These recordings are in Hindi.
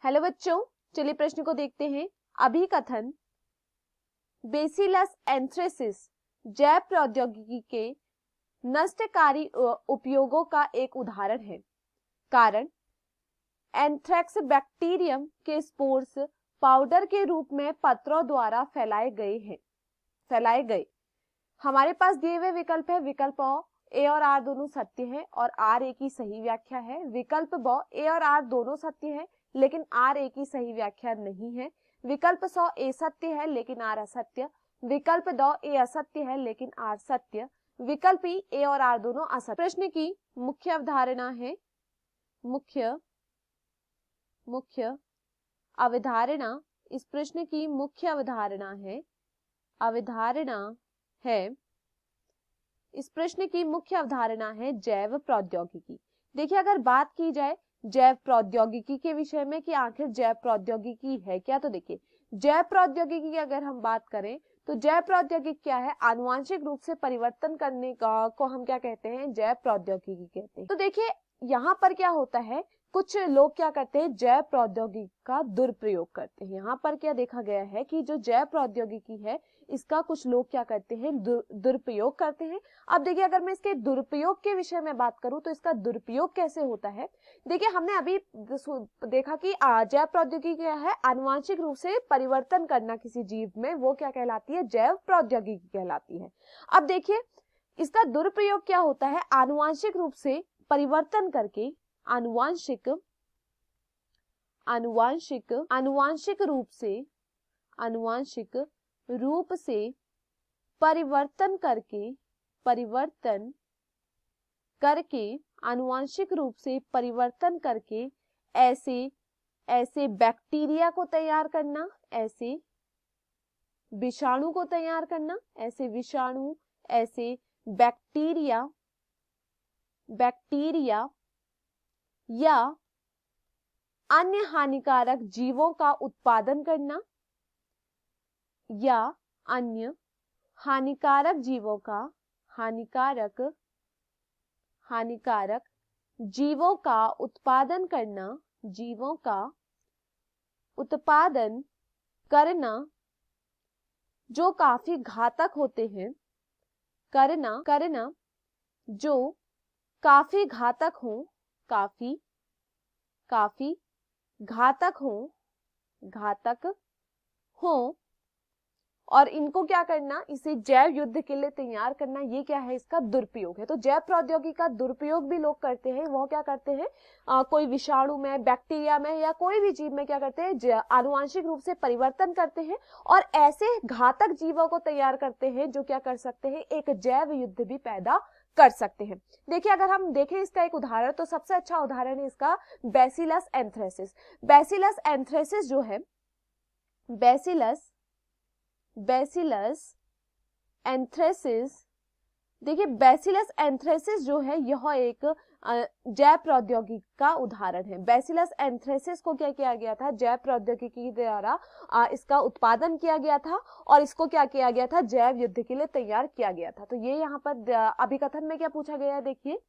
हेलो बच्चों, चलिए प्रश्न को देखते हैं। अभिकथन बेसिलस एंथ्रेसिस जैव प्रौद्योगिकी के नष्टकारी उपयोगों का एक उदाहरण है। कारण एंथ्रेक्स बैक्टीरियम के स्पोर्स पाउडर के रूप में पत्रों द्वारा फैलाए गए। हमारे पास दिए हुए विकल्प है। विकल्प अ, ए और आर दोनों सत्य है और आर ए की सही व्याख्या है। विकल्प ब, ए और आर दोनों सत्य है लेकिन आर ए की सही व्याख्या नहीं है। विकल्प स, ए सत्य है लेकिन आर असत्य। विकल्प द, ए असत्य है लेकिन आर सत्य। विकल्प ई, ए और आर दोनों असत्य। प्रश्न की मुख्य अवधारणा है मुख्य अवधारणा इस प्रश्न की मुख्य अवधारणा है इस प्रश्न की मुख्य अवधारणा है जैव प्रौद्योगिकी। देखिए, अगर बात की जाए जैव प्रौद्योगिकी के विषय में कि आखिर जैव प्रौद्योगिकी है क्या, तो देखिए जैव प्रौद्योगिकी की अगर हम बात करें तो जैव प्रौद्योगिकी क्या है? आनुवांशिक रूप से परिवर्तन करने को हम क्या कहते हैं? जैव प्रौद्योगिकी कहते हैं। तो देखिए यहाँ पर क्या होता है, कुछ लोग क्या करते हैं? जैव प्रौद्योगिकी का दुरुपयोग करते हैं। यहाँ पर क्या देखा गया है कि जो जैव प्रौद्योगिकी है इसका कुछ लोग क्या करते हैं? दुरुपयोग करते हैं। अब देखिए, अगर मैं इसके दुरुपयोग के विषय में बात करूं तो इसका दुरुपयोग कैसे होता है? देखिए, हमने अभी देखा कि जैव प्रौद्योगिकी क्या है? आनुवांशिक रूप से परिवर्तन करना किसी जीव में, वो क्या कहलाती है? जैव प्रौद्योगिकी कहलाती है। अब देखिए इसका दुरुपयोग क्या होता है? आनुवांशिक रूप से परिवर्तन करके आनुवांशिक रूप से परिवर्तन करके ऐसे बैक्टीरिया को तैयार करना, ऐसे विषाणु को तैयार करना, ऐसे बैक्टीरिया या अन्य हानिकारक जीवों का उत्पादन करना, या अन्य हानिकारक जीवों का उत्पादन करना जो काफी घातक होते हैं, जो काफी घातक हो और इनको क्या करना? इसे जैव युद्ध के लिए तैयार करना। ये क्या है? इसका दुरुपयोग है। तो जैव प्रौद्योगिकी का दुरुपयोग भी लोग करते हैं। वो क्या करते हैं? कोई विषाणु में, बैक्टीरिया में या कोई भी जीव में क्या करते हैं? आनुवांशिक रूप से परिवर्तन करते हैं और ऐसे घातक जीवों को तैयार करते हैं जो क्या कर सकते हैं? एक जैव युद्ध भी पैदा कर सकते हैं। देखिए, अगर हम देखें इसका एक उदाहरण, तो सबसे अच्छा उदाहरण है इसका बैसिलस एंथ्रेसिस। बैसिलस एंथ्रेसिस जो है, बैसिलस एंथ्रेसिस, देखिए बैसिलस एंथ्रेसिस जो है यह एक जैव प्रौद्योगिकी का उदाहरण है। बैसिलस एंथ्रेसिस को क्या किया गया था? जैव प्रौद्योगिकी द्वारा इसका उत्पादन किया गया था और इसको क्या किया गया था? जैव युद्ध के लिए तैयार किया गया था। तो ये यहाँ पर अभिकथन में क्या पूछा गया है? देखिए,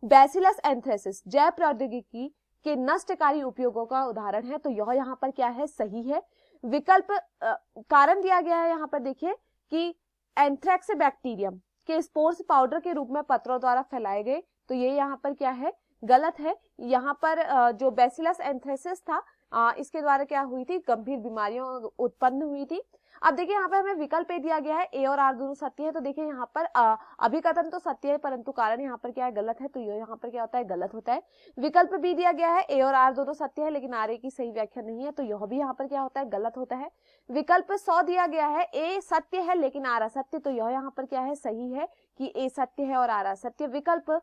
बैसिलस एंथ्रेसिस जैव प्रौद्योगिकी के नष्टकारी उपयोगों का उदाहरण है। तो यह यहाँ पर क्या है? सही है। विकल्प कारण दिया गया है यहाँ पर, देखिए कि एंथ्रेक्स बैक्टीरियम के स्पोर्स पाउडर के रूप में पत्रों द्वारा फैलाए गए। तो ये यहाँ पर क्या है? गलत है। यहाँ पर जो बैसिलस एंथ्रेसिस था इसके द्वारा क्या हुई थी? गंभीर बीमारियां उत्पन्न हुई थी। अब देखिए यहाँ पे हमें विकल्प ए दिया गया है, ए और आर दोनों सत्य है। तो देखिए यहाँ पर अभिकथन तो सत्य है परंतु कारण यहाँ पर क्या है? गलत है। तो ये यहाँ पर क्या होता है? गलत होता है। विकल्प बी दिया गया है, ए और आर दोनों सत्य है लेकिन आर ए की सही व्याख्या नहीं है। तो यह भी यहाँ पर क्या होता है? गलत होता है। विकल्प 100 दिया गया है, ए सत्य है लेकिन आर असत्य। तो यह यहाँ पर क्या है? सही है कि ए सत्य है और आर असत्य। विकल्प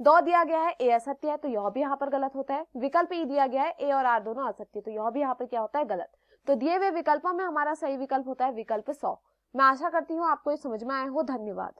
2 दिया गया है, ए असत्य है। तो यह भी यहाँ पर गलत होता है। विकल्प ई दिया गया है, ए और आर दोनों असत्य। तो यह भी यहाँ पर क्या होता है? गलत। तो दिए हुए विकल्पों में हमारा सही विकल्प होता है विकल्प 100। मैं आशा करती हूँ आपको ये समझ में आया हो। धन्यवाद।